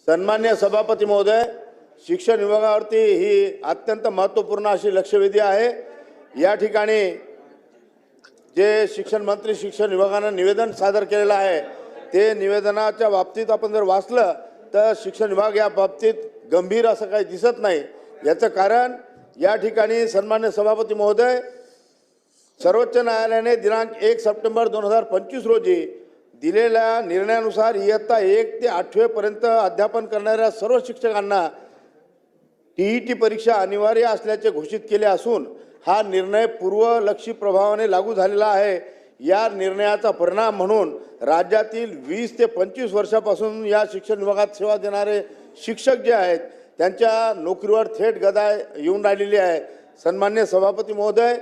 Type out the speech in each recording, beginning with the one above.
सन्मान्य सभापती महोदय, शिक्षण विभागावरती ही अत्यंत महत्त्वपूर्ण अशी लक्षवेधी आहे। या ठिकाणी जे शिक्षण मंत्री शिक्षण विभागानं निवेदन सादर केलेलं आहे ते निवेदनाच्या बाबतीत आपण जर वाचलं तर शिक्षण विभाग या बाबतीत गंभीर असं काही दिसत नाही। याचं कारण या ठिकाणी सन्मान्य सभापती महोदय, सर्वोच्च न्यायालयाने दिनांक 1 सप्टेंबर 2025 रोजी दिलेल्या निर्णयानुसार इयत्ता 1 ते 8वी पर्यंत अध्यापन करणाऱ्या सर्व शिक्षकांना टीईटी परीक्षा अनिवार्य असल्याचे घोषित केले असून हा निर्णय पूर्वलक्षी प्रभावाने लागू झालेला आहे। या निर्णयाचा परिणाम म्हणून राज्यातील 20 ते 25 वर्षापासून या शिक्षण विभागात सेवा देणारे शिक्षक जे आहेत त्यांच्या नोकरीवर थेट गदा येऊन राहिलेली आहे। सन्मान्य सभापती महोदय,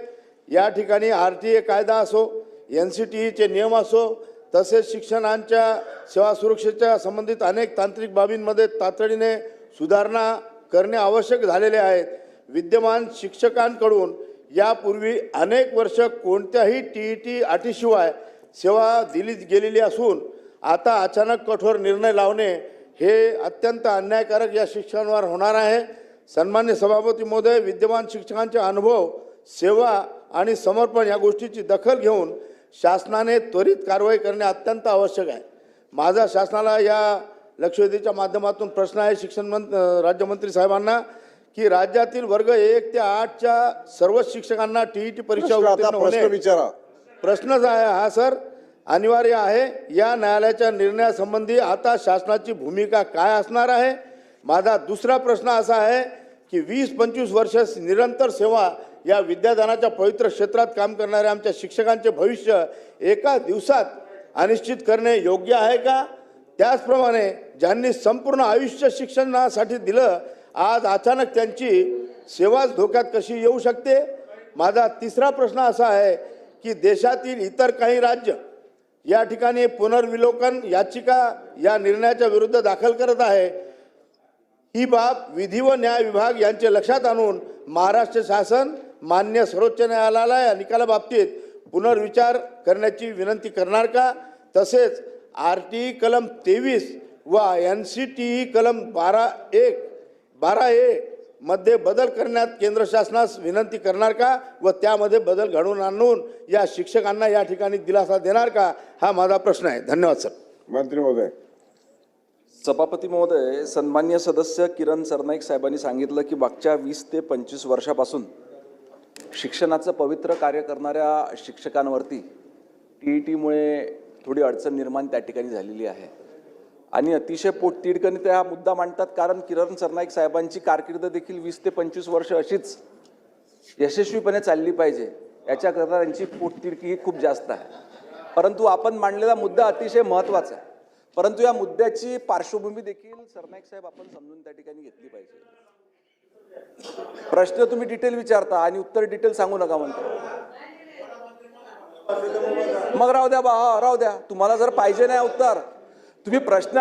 या ठिकाणी आरटीए कायदा असो, एनसीटीईचे नियम असो, तसेच शिक्षणांच्या सेवा सुरक्षेच्या संबंधित अनेक तांत्रिक बाबींमध्ये तातडीने सुधारणा करणे आवश्यक झालेले आहेत। विद्यमान शिक्षकांकडून यापूर्वी अनेक वर्ष कोणत्याही टीईटी अटीशिवाय सेवा दिली गेलेली असून आता अचानक कठोर निर्णय लावणे हे अत्यंत अन्यायकारक या शिक्षकांवर होणार आहे। सन्मान्य सभापती महोदय, विद्यमान शिक्षकांचे अनुभव, सेवा आणि समर्पण या गोष्टीची दखल घेऊन शासनाने त्वरित कारवाई करणे अत्यंत आवश्यक आहे। माझा शासनाला या लक्षवेधीच्या माध्यमातून प्रश्न आहे शिक्षण राज्यमंत्री साहेबांना की राज्यातील वर्ग 1 ते 8च्या सर्व शिक्षकांना टीईटी परीक्षा उत्तीर्ण होणे प्रश्नच आहे हा सर अनिवार्य आहे। या न्यायालयाच्या निर्णयासंबंधी आता शासनाची भूमिका काय असणार आहे? माझा दुसरा प्रश्न असा आहे की 20-25 वर्ष निरंतर सेवा या विद्यादानाच्या पवित्र क्षेत्रात काम करणाऱ्या आमच्या शिक्षकांचे भविष्य एका दिवसात अनिश्चित करणे योग्य आहे का? त्याचप्रमाणे ज्यांनी संपूर्ण आयुष्य शिक्षणासाठी दिलं, आज अचानक त्यांची सेवाच धोक्यात कशी येऊ शकते? माझा तिसरा प्रश्न असा आहे की देशातील इतर काही राज्य या ठिकाणी पुनर्विलोकन याचिका या निर्णयाच्या विरुद्ध दाखल करत आहे। ही बाब विधी व न्याय विभाग यांचे लक्षात आणून महाराष्ट्र शासन मान्य सर्वोच्च न्यायालयाला या निकालाबाबतीत पुनर्विचार करण्याची विनंती करणार का? तसेच आरटीई कलम 23 व एनसीटीई कलम 12A मध्ये बदल करण्यात केंद्र शासनास विनंती करणार का व त्यामध्ये बदल घडवून आणून या शिक्षकांना या ठिकाणी दिलासा देणार का? हा माझा प्रश्न आहे। धन्यवाद सर। मंत्री महोदय। सभापती महोदय, सन्मान्य सदस्य किरण सरनाईक साहेबांनी सांगितलं की मागच्या 20 ते 25 वर्षापासून शिक्षणाचं पवित्र कार्य करणाऱ्या शिक्षकांवरती टीईटीमुळे थोडी अडचण निर्माण त्या ठिकाणी झालेली आहे आणि अतिशय पोटतिडकीने ते हा मुद्दा मांडतात कारण किरण सरनाईक साहेबांची कारकीर्द देखील 20 ते 25 वर्ष अशीच यशस्वीपणे चालली पाहिजे याच्याकरता त्यांची पोटतिडकी ही खूप जास्त आहे। परंतु आपण मांडलेला मुद्दा अतिशय महत्त्वाचा आहे, परंतु या मुद्द्याची पार्श्वभूमी देखील सरनाईक साहेब आपण समजून त्या ठिकाणी घेतली पाहिजे। प्रश्न तुम्ही डिटेल विचारता आणि उत्तर डिटेल सांगू नका म्हणता, मग राहू द्या राहू द्या। तुम्हाला जर पाहिजे नाही उत्तर, तुम्ही प्रश्न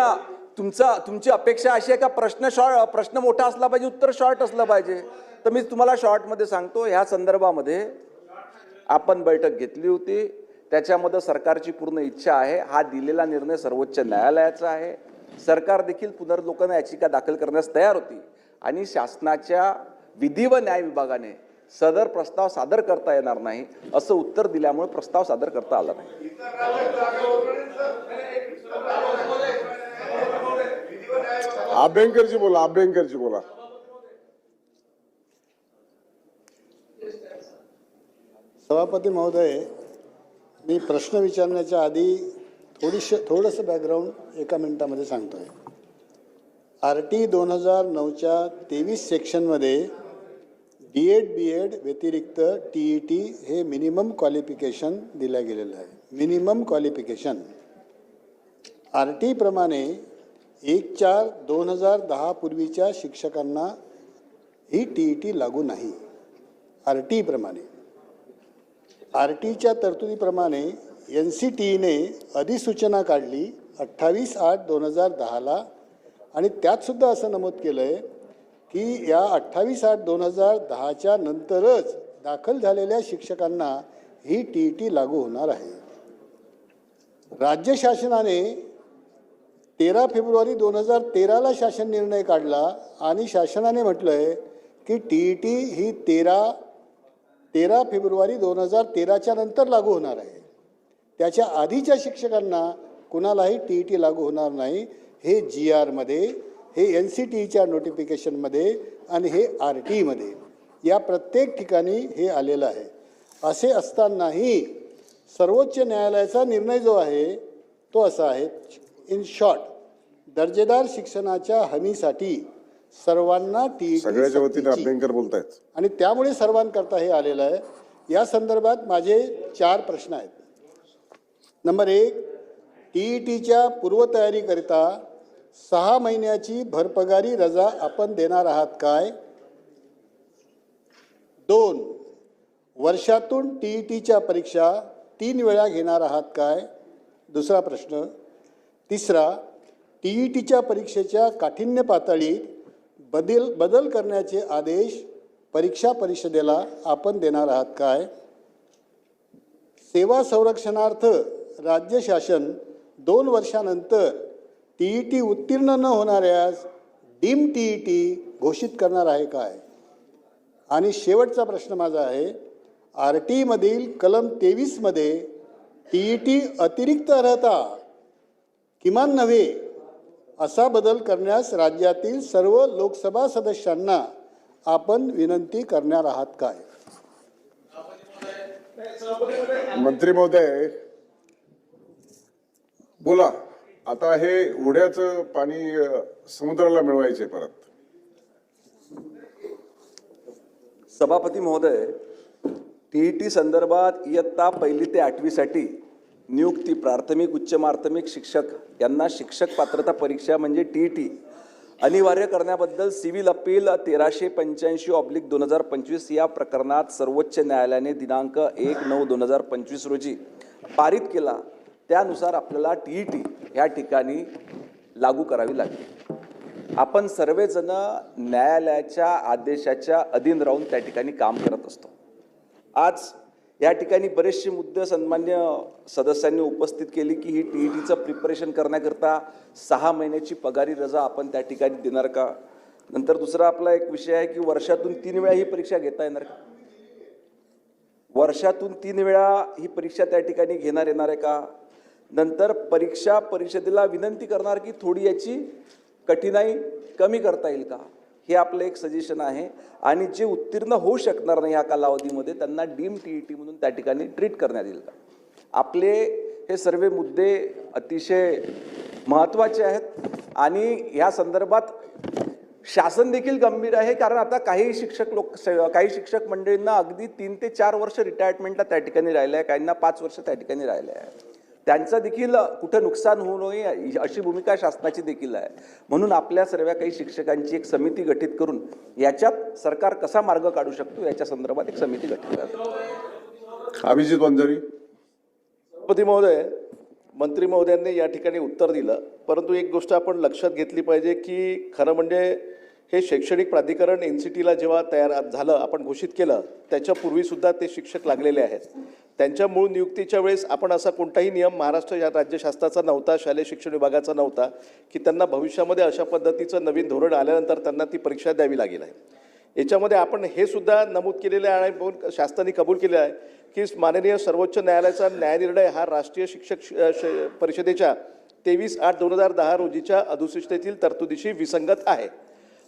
तुमची अपेक्षा अशी आहे का प्रश्न मोठा असला पाहिजे, उत्तर शॉर्ट असलं पाहिजे, तर मी तुम्हाला शॉर्टमध्ये सांगतो। ह्या संदर्भामध्ये आपण बैठक घेतली होती, त्याच्यामध्ये सरकारची पूर्ण इच्छा आहे। हा दिलेला निर्णय सर्वोच्च न्यायालयाचा आहे। सरकार देखील पुनर्विलोकन याचिका दाखल करण्यास तयार होती आणि शासनाच्या विधी व न्याय विभागाने सदर प्रस्ताव सादर करता येणार नाही असं उत्तर दिल्यामुळे प्रस्ताव सादर करता आला नाही। अभ्यंकरजी बोला, अभ्यंकरजी बोला। सभापती महोदय, मी प्रश्न विचारण्याच्या आधी थोडंसं बॅकग्राऊंड एका मिनिटामध्ये सांगतो आहे। आरटी 2009च्या 23 सेक्शनमध्ये DED BED व्यतिरिक्त TET हे मिनिमम क्वालिफिकेशन दिलं गेलेलं आहे। मिनिमम क्वालिफिकेशन आरटी प्रमाणे 1/4/2010 पूर्वीच्या शिक्षकांना ही TET लागू नाही। आरटी प्रमाणे आरटीच्या तरतुदीप्रमाणे NCTEने अधिसूचना काढली 28/8/2010ला आणि त्यात सुद्धा असं नमूद केलं आहे की या 28/8/2010च्या नंतरच दाखल झालेल्या शिक्षकांना ही TET लागू होणार आहे। राज्य शासनाने फेब्रुवारी 2013ला शासन निर्णय काढला आणि शासनाने म्हटलं आहे की TET ही 13 फेब्रुवारी 2013च्या नंतर लागू होणार आहे. त्याच्या आधीच्या शिक्षकांना कुणालाही TET लागू होणार नाही. हे GRमध्ये, हे NCTEच्या नोटिफिकेशनमध्ये आणि हे RTमध्ये या प्रत्येक ठिकाणी हे आलेलं आहे. असे असतानाही सर्वोच्च न्यायालयाचा निर्णय जो आहे तो असा आहे, इन शॉर्ट, दर्जेदार शिक्षणाच्या हमीसाठी सर्वांना TET सगळ्याच्या वतीने सक्तीची अभ्यंकर बोलतायत. आणि त्यामुळे सर्वांकरता हे आलेलं आहे. या संदर्भात माझे 4 प्रश्न आहेत. नंबर 1, TETच्या पूर्वतयारीकरिता 6 महिन्याची भरपगारी रजा आपण देणार आहात काय? 2, वर्षातून TETच्या परीक्षा 3 वेळा घेणार आहात काय? दुसरा प्रश्न. तिसरा, TETच्या परीक्षेच्या काठिण्य पातळीत बदल करण्याचे आदेश परीक्षा परिषदेला आपण देणार आहात काय? सेवा संरक्षणार्थ राज्य शासन 2 वर्षानंतर TET उत्तीर्ण न होणाऱ्यास डीम TET घोषित करणार आहे काय? आणि शेवटचा प्रश्न माझा आहे, RT कलम 23मध्ये TET अतिरिक्त अर्हता किमान नव्हे असा बदल करण्यास राज्यातील सर्व लोकसभा सदस्यांना आपण विनंती करणार आहात काय? मंत्री महोदय बोला. आता हे ओढ्याचं पाणी समुद्राला मिळवायचे परत. सभापती महोदय, TET संदर्भात इयत्ता 1ली ते 8वीसाठी नियुक्ती प्राथमिक उच्च माध्यमिक शिक्षक यांना शिक्षक पात्रता परीक्षा म्हणजे TET अनिवार्य करण्याबद्दल सिव्हिल अपील 1385/2025 या प्रकरणात सर्वोच्च न्यायालयाने दिनांक 1/9/2025 रोजी पारित केला. त्यानुसार आपल्याला TET या ठिकाणी लागू करावी लागेल. आपण सर्वजण न्यायालयाच्या आदेशाच्या अधीन राहून त्या ठिकाणी काम करत असतो. आज या ठिकाणी बरेचसे मुद्दे सन्मान्य सदस्यांनी उपस्थित केली की ही TETचं प्रिपरेशन करण्याकरता 6 महिन्याची पगारी रजा आपण त्या ठिकाणी देणार का? नंतर दुसरा आपला एक विषय आहे की वर्षातून 3 वेळा ही परीक्षा घेता येणार का? वर्षातून 3 वेळा ही परीक्षा त्या ठिकाणी येणार आहे का? नंतर परीक्षा परिषदेला विनंती करणार की थोडी याची कठीणाई कमी करता येईल का? हे आपलं एक सजेशन आहे. आणि जे उत्तीर्ण होऊ शकणार नाही या कालावधीमध्ये त्यांना डीम TET म्हणून त्या ठिकाणी ट्रीट करण्यात येईल का? आपले हे सर्व मुद्दे अतिशय महत्त्वाचे आहेत आणि या संदर्भात शासन देखील गंभीर आहे. कारण आता काही शिक्षक मंडळींना अगदी 3 ते 4 वर्ष रिटायरमेंटला त्या ठिकाणी राहिलं आहे, काहींना 5 वर्ष त्या ठिकाणी राहिलं आहे. त्यांचं देखील कुठं नुकसान होऊ नये अशी भूमिका शासनाची देखील आहे. म्हणून आपल्या सर्व काही शिक्षकांची एक समिती गठीत करून याच्यात सरकार कसा मार्ग काढू शकतो याच्या संदर्भात एक समिती गठीत करतो. अभिजित वंजारी. सभापती महोदय, मंत्री महोदयांनी या ठिकाणी उत्तर दिलं, परंतु एक गोष्ट आपण लक्षात घेतली पाहिजे की खरं म्हणजे हे शैक्षणिक प्राधिकरण NCTला जेव्हा तयार झालं, आपण घोषित केलं, त्याच्यापूर्वीसुद्धा ते शिक्षक लागलेले आहेत. त्यांच्या मूळ नियुक्तीच्या वेळेस आपण असा कोणताही नियम महाराष्ट्र या राज्य शासनाचा नव्हता, शालेय शिक्षण विभागाचा नव्हता की त्यांना भविष्यामध्ये अशा पद्धतीचं नवीन धोरण आल्यानंतर त्यांना ती परीक्षा द्यावी लागेल आहे. याच्यामध्ये आपण हे सुद्धा नमूद केलेलं आहे आणि शासनाने कबूल केले आहे की माननीय सर्वोच्च न्यायालयाचा न्यायनिर्णय हा राष्ट्रीय शिक्षक परिषदेच्या 23/8/2010 रोजीच्या अधिसूचनेतील तरतुदीशी विसंगत आहे.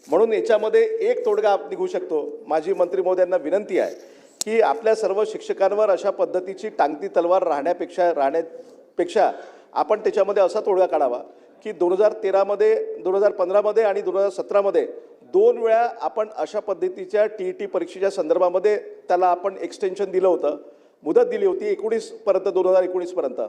म्हणून याच्यामध्ये एक तोडगा निघू शकतो. माझी मंत्री महोदयांना विनंती आहे की आपल्या सर्व शिक्षकांवर अशा पद्धतीची टांगती तलवार राहण्यापेक्षा आपण त्याच्यामध्ये असा तोडगा काढावा की 2013मध्ये, 2015मध्ये आणि 2017मध्ये 2 वेळा आपण अशा पद्धतीच्या TET परीक्षेच्या संदर्भामध्ये त्याला आपण एक्सटेन्शन दिलं होतं, मुदत दिली होती 2019पर्यंत.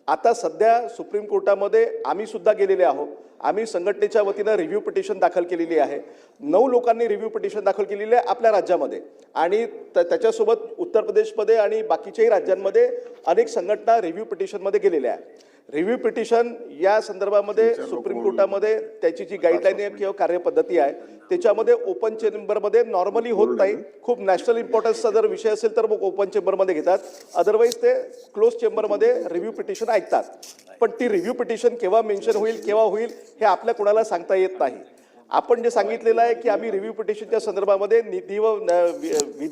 आता सध्या सुप्रीम कोर्टामध्ये आम्ही सुद्धा गेलेले आहोत. आम्ही संघटनेच्या वतीनं रिव्ह्यू पिटिशन दाखल केलेली आहे. 9 लोकांनी रिव्ह्यू पिटिशन दाखल केलेली आहे आपल्या राज्यामध्ये आणि त्याच्यासोबत उत्तर प्रदेशमध्ये आणि बाकीच्याही राज्यांमध्ये अनेक संघटना रिव्ह्यू पिटिशनमध्ये गेलेल्या आहे. रिव्ह्यू पिटिशन या संदर्भामध्ये सुप्रीम कोर्टामध्ये त्याची जी गाईडलाईन आहे किंवा कार्यपद्धती आहे त्याच्यामध्ये ओपन चेंबरमध्ये नॉर्मली होत नाही. खूप नॅशनल इम्पॉर्टन्सचा जर विषय असेल तर मग ओपन चेंबरमध्ये घेतात, अदरवाईज ते क्लोज चेंबरमध्ये रिव्ह्यू पिटिशन ऐकतात. पण ती रिव्ह्यू पिटिशन केव्हा मेन्शन होईल केव्हा होईल हे आपल्या कोणाला सांगता येत नाही. आपण जे सांगितलेलं आहे की आम्ही रिव्ह्यू पिटिशनच्या संदर्भामध्ये विधी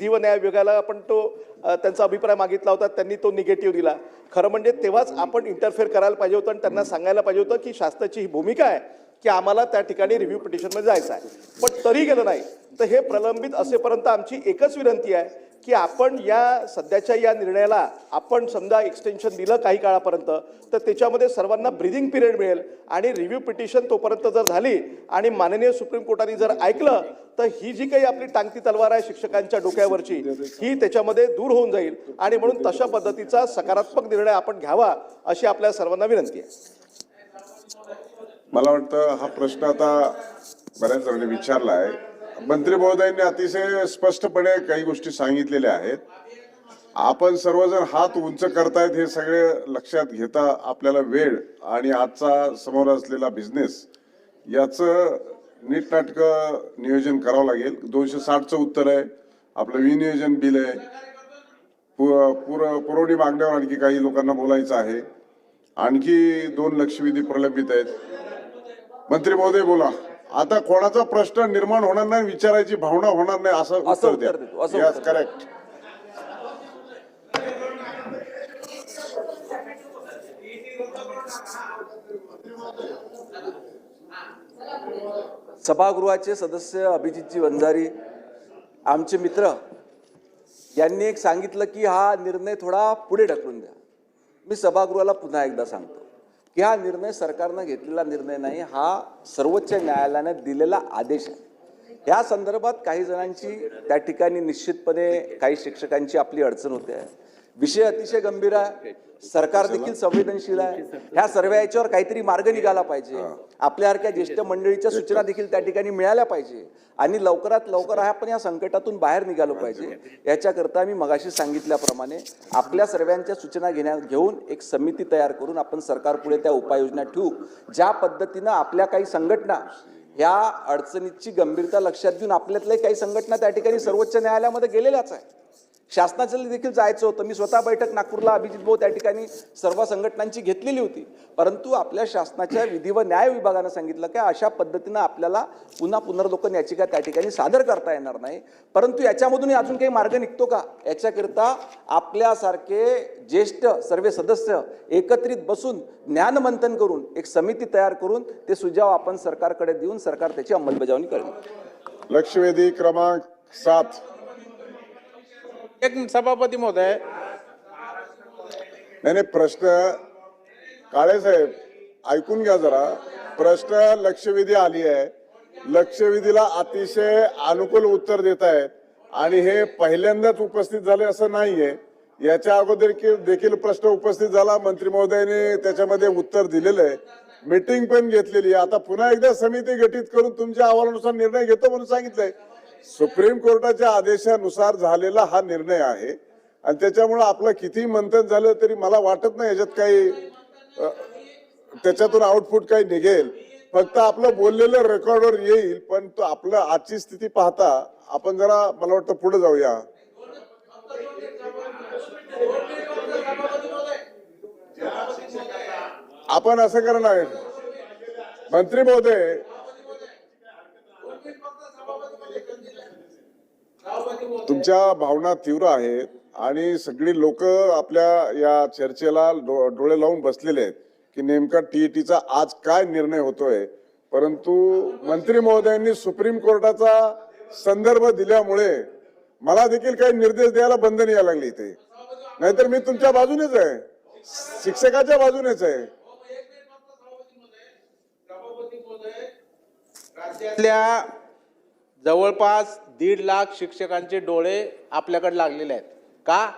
व न्याय विभागाला आपण तो त्यांचा अभिप्राय मागितला होता, त्यांनी तो निगेटिव्ह दिला. खरं म्हणजे तेव्हाच आपण इंटरफेअर करायला पाहिजे होतं आणि त्यांना सांगायला पाहिजे होतं की शासनाची ही भूमिका आहे की आम्हाला त्या ठिकाणी रिव्ह्यू पिटिशनमध्ये जायचं आहे. पण तरी गेलं नाही. तर हे प्रलंबित असेपर्यंत आमची एकच विनंती आहे की आपण या सध्याच्या या निर्णयाला आपण समजा एक्सटेन्शन दिलं काही काळापर्यंत तर त्याच्यामध्ये सर्वांना ब्रीदिंग पिरियड मिळेल आणि रिव्ह्यू पिटिशन तोपर्यंत जर झाली आणि माननीय सुप्रीम कोर्टाने जर ऐकलं तर ही जी काही आपली टांगती तलवार आहे शिक्षकांच्या डोक्यावरची ही त्याच्यामध्ये दूर होऊन जाईल. आणि म्हणून तशा पद्धतीचा सकारात्मक निर्णय आपण घ्यावा अशी आपल्या सर्वांना विनंती आहे. मला वाटतं हा प्रश्न आता बऱ्याच जणांनी विचारला आहे. मंत्री महोदयांनी अतिशय स्पष्टपणे काही गोष्टी सांगितलेल्या आहेत. आपण सर्वजण हात उंच करतायत हे सगळे लक्षात घेता आपल्याला वेळ आणि आजचा समोर असलेला बिझनेस याचं नीटनाटकं नियोजन करावं लागेल. 260चं उत्तर आहे, आपलं विनियोजन बिल आहे, पुरवणी मागण्यावर आणखी काही लोकांना बोलायचं आहे, आणखी 2 लक्षवेधी प्रलंबित आहेत. मंत्री महोदय बोला. आता कोणाचा प्रश्न निर्माण होणार नाही, विचारायची भावना होणार नाही असं उत्तर द्या. करेक्ट. सभागृहाचे सदस्य अभिजितजी वंजारी आमचे मित्र यांनी एक सांगितलं की हा निर्णय थोडा पुढे ढकलून द्या. मी सभागृहाला पुन्हा एकदा सांगतो की हा निर्णय सरकारनं घेतलेला निर्णय नाही, हा सर्वोच्च न्यायालयाने दिलेला आदेश आहे. या संदर्भात काही जणांची त्या ठिकाणी निश्चितपणे काही शिक्षकांची आपली अडचण होते आहे. विषय अतिशय गंभीर आहे, सरकार देखील संवेदनशील आहे. ह्या सर्व याच्यावर काहीतरी मार्ग निघाला पाहिजे. आपल्यासारख्या ज्येष्ठ मंडळीच्या सूचना देखील त्या ठिकाणी मिळाल्या पाहिजे आणि लवकरात लवकर आपण या संकटातून बाहेर निघालो पाहिजे. याच्याकरता मी मगाशी सांगितल्याप्रमाणे आपल्या सर्वांच्या सूचना घेऊन एक समिती तयार करून आपण सरकारपुढे त्या उपाययोजना ठेवू. ज्या पद्धतीनं आपल्या काही संघटना ह्या अडचणीची गंभीरता लक्षात घेऊन आपल्यातल्या काही संघटना त्या ठिकाणी सर्वोच्च न्यायालयामध्ये गेलेल्याच आहे. शासनाचं देखील जायचं होतं. मी स्वतः बैठक नागपूरला अभिजित भाऊ त्या ठिकाणी सर्व संघटनांची घेतलेली होती. परंतु आपल्या शासनाच्या विधी व न्याय विभागानं सांगितलं की अशा पद्धतीनं आपल्याला पुन्हा पुनर्लोकन याचिका त्या ठिकाणी सादर करता येणार नाही. परंतु याच्यामधून अजून काही मार्ग निघतो का याच्याकरिता आपल्यासारखे ज्येष्ठ सर्व सदस्य एकत्रित बसून ज्ञानमंथन करून एक समिती तयार करून ते सुझाव आपण सरकारकडे देऊन सरकार त्याची अंमलबजावणी करेल. लक्षवेधी क्रमांक 7. एक सभापती महोदय, नाही प्रश्न काळे साहेब ऐकून घ्या जरा. प्रश्न लक्षवेधी आली आहे, लक्षवेधीला अतिशय अनुकूल उत्तर देत आहेत आणि हे पहिल्यांदाच उपस्थित झाले असं नाहीये. याच्या अगोदर देखील प्रश्न उपस्थित झाला, मंत्री महोदयाने त्याच्यामध्ये उत्तर दिलेलं आहे, मीटिंग पण घेतलेली आहे. आता पुन्हा एकदा समिती गठीत करून तुमच्या अहवालानुसार निर्णय घेतो म्हणून सांगितलंय. सुप्रीम कोर्टाच्या आदेशानुसार झालेला हा निर्णय आहे आणि त्याच्यामुळे आपलं किती मंथन झालं तरी मला वाटत नाही याच्यात काही त्याच्यातून आउटपुट काही निघेल. फक्त आपलं बोललेलं रेकॉर्डवर येईल. पण तो आपलं आजची स्थिती पाहता आपण जरा मला वाटतं पुढे जाऊया. आपण असं करणार मंत्री महोदय, तुमच्या भावना तीव्र आहेत आणि सगळी लोक आपल्या या चर्चेला डोळे लावून बसलेले आहेत की नेमका टीईटीचा आज काय निर्णय होतोय. परंतु मंत्री महोदयांनी सुप्रीम कोर्टाचा संदर्भ दिल्यामुळे मला देखील काही निर्देश द्यायला बंधन यायला लागली इथे. नाहीतर मी तुमच्या बाजूनेच आहे, शिक्षकाच्या बाजूनेच आहे. राज्यातल्या जवळपास 1.5 लाख शिक्षकांचे डोळे आपल्याकडे लागलेले आहेत. का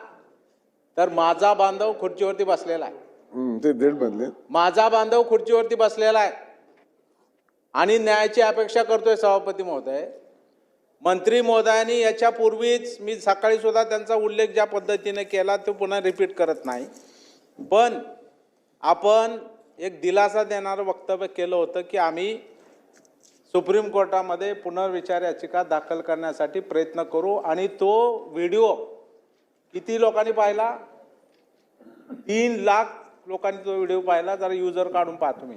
तर माझा बांधव खुर्चीवरती बसलेला आहे. ते 1.5 बनले. माझा बांधव खुर्चीवरती बसलेला आहे आणि न्यायाची अपेक्षा करतोय. सभापती महोदय, मंत्री महोदयांनी याच्या पूर्वीच मी सकाळी सुद्धा त्यांचा उल्लेख ज्या पद्धतीने केला तो पुन्हा रिपीट करत नाही. पण आपण एक दिलासा देणारं वक्तव्य केलं होतं की आम्ही सुप्रीम कोर्टामध्ये पुनर्विचार याचिका दाखल करण्यासाठी प्रयत्न करू आणि तो व्हिडिओ किती लोकांनी पाहिला? 3 लाख लोकांनी तो व्हिडिओ पाहिला. जरा युजर काढून पाहतो मी.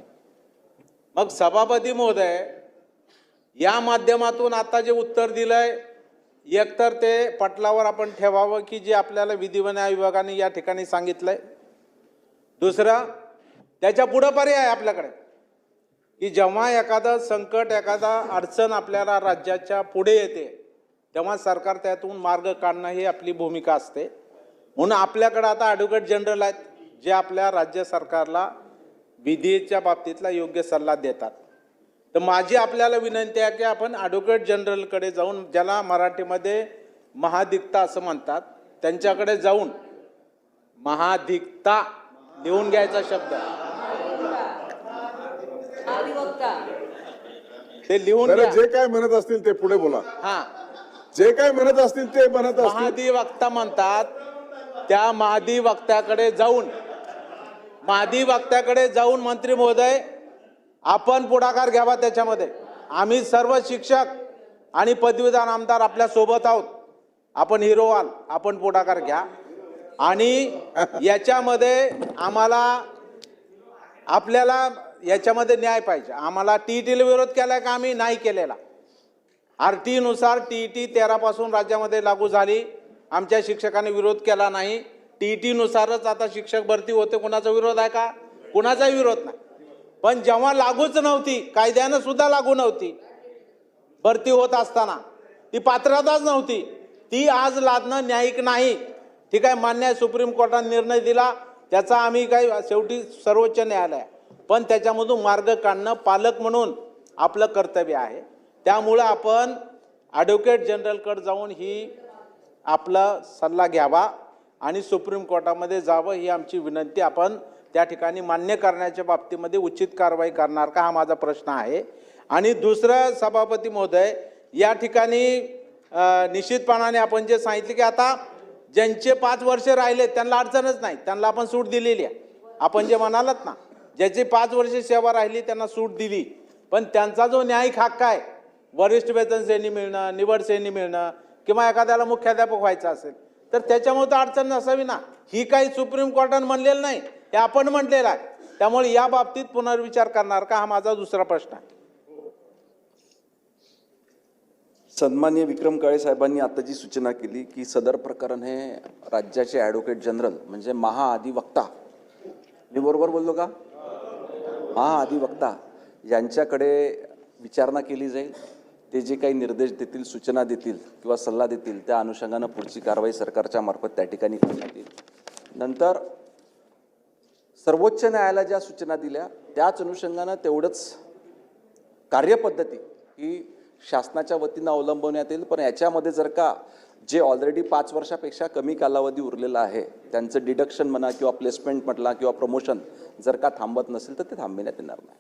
मग सभापती महोदय, या माध्यमातून आता जे उत्तर दिलंय, एकतर ते पटलावर आपण ठेवावं की जे आपल्याला विधी व न्याय विभागाने या ठिकाणी सांगितलंय. दुसरं, त्याच्या पुढं पर्याय आहे आपल्याकडे की जेव्हा एखादं संकट, एखादा अडचण आपल्याला राज्याच्या पुढे येते तेव्हा सरकार त्यातून मार्ग काढणं ही आपली भूमिका असते. म्हणून आपल्याकडे आता ॲडव्होकेट जनरल आहेत जे आपल्या राज्य सरकारला विधीच्या बाबतीतला योग्य सल्ला देतात. तर माझी आपल्याला विनंती आहे की आपण ॲडव्होकेट जनरलकडे जाऊन, ज्याला मराठीमध्ये महाधिकता असं म्हणतात, त्यांच्याकडे जाऊन महाधिकता लिहून घ्यायचा शब्द ते लिहून बरं, घ्या. जे काय म्हणत असतील ते पुढे बोला. हा, जे काय म्हणत असतील ते म्हणत असतील. महाधिवक्ता म्हणतात. त्या महाधिवक्त्याकडे जाऊन मंत्री महोदय आपण पुढाकार घ्यावा. त्याच्यामध्ये आम्ही सर्व शिक्षक आणि पदवीधर आमदार आपल्या सोबत आहोत. आपण हिरो व्हाल, आपण पुढाकार घ्या आणि याच्यामध्ये आपल्याला याच्यामध्ये न्याय पाहिजे. आम्हाला टीईटीला विरोध केलाय का? आम्ही नाही केलेला. RT नुसार टीईटी 13 पासून राज्यामध्ये लागू झाली. आमच्या शिक्षकांनी विरोध केला नाही. टीईटी नुसारच आता शिक्षक भरती होते. कोणाचा विरोध आहे का? कोणाचाही विरोध नाही. पण जेव्हा लागूच नव्हती, कायद्यानं सुद्धा लागू नव्हती, भरती होत असताना ती पात्रताच नव्हती, ती आज लादणं न्यायिक नाही. ठीक आहे, मान्य आहे, सुप्रीम कोर्टाने निर्णय दिला, त्याचा आम्ही काही शेवटी सर्वोच्च न्यायालय, पण त्याच्यामधून मार्ग काढणं पालक म्हणून आपलं कर्तव्य आहे. त्यामुळं आपण ॲडव्होकेट जनरलकडे जाऊन ही आपला सल्ला घ्यावा आणि सुप्रीम कोर्टामध्ये जावं, ही आमची विनंती. आपण त्या ठिकाणी मान्य करण्याच्या बाबतीमध्ये उचित कारवाई करणार का, हा माझा प्रश्न आहे. आणि दुसरं, सभापती महोदय, या ठिकाणी निश्चितपणाने आपण जे सांगितले की आता ज्यांचे 5 वर्ष राहिले त्यांना अडचणच नाही, त्यांना आपण सूट दिलेली आहे. आपण जे म्हणालात ना, ज्याची 5 वर्ष सेवा राहिली त्यांना सूट दिली, पण त्यांचा जो न्यायिक हक्क आहे, वरिष्ठ वेतन श्रेणी मिळणं, निवड श्रेणी मिळणं, किंवा एखाद्याला मुख्याध्यापक व्हायचं असेल तर त्याच्यामुळे तर अडचण नसावी ना. ही काही सुप्रीम कोर्टाने म्हणलेलं नाही, हे आपण म्हटलेलं आहे. त्यामुळे या बाबतीत पुनर्विचार करणार का, हा माझा दुसरा प्रश्न आहे. सन्माननीय विक्रम काळे साहेबांनी आता जी सूचना केली की सदर प्रकरण हे राज्याचे ॲडव्होकेट जनरल म्हणजे महाअधिवक्ता, मी बरोबर बोललो का? महाअधिवक्ता यांच्याकडे विचारणा केली जाईल. ते जे काही निर्देश देतील, सूचना देतील किंवा सल्ला देतील, त्या अनुषंगानं पुढची कारवाई सरकारच्या मार्फत त्या ठिकाणी करण्यात येईल. नंतर सर्वोच्च न्यायालयाला ज्या सूचना दिल्या त्याच अनुषंगानं तेवढंच कार्यपद्धती ही शासनाच्या वतीनं अवलंबवण्यात येईल. पण याच्यामध्ये जर का जे ऑलरेडी 5 वर्षापेक्षा कमी कालावधी उरलेला आहे त्यांचं डिडक्शन म्हणा किंवा प्लेसमेंट म्हटला किंवा प्रमोशन जर का थांबत नसेल तर ते थांबविण्यात येणार नाही.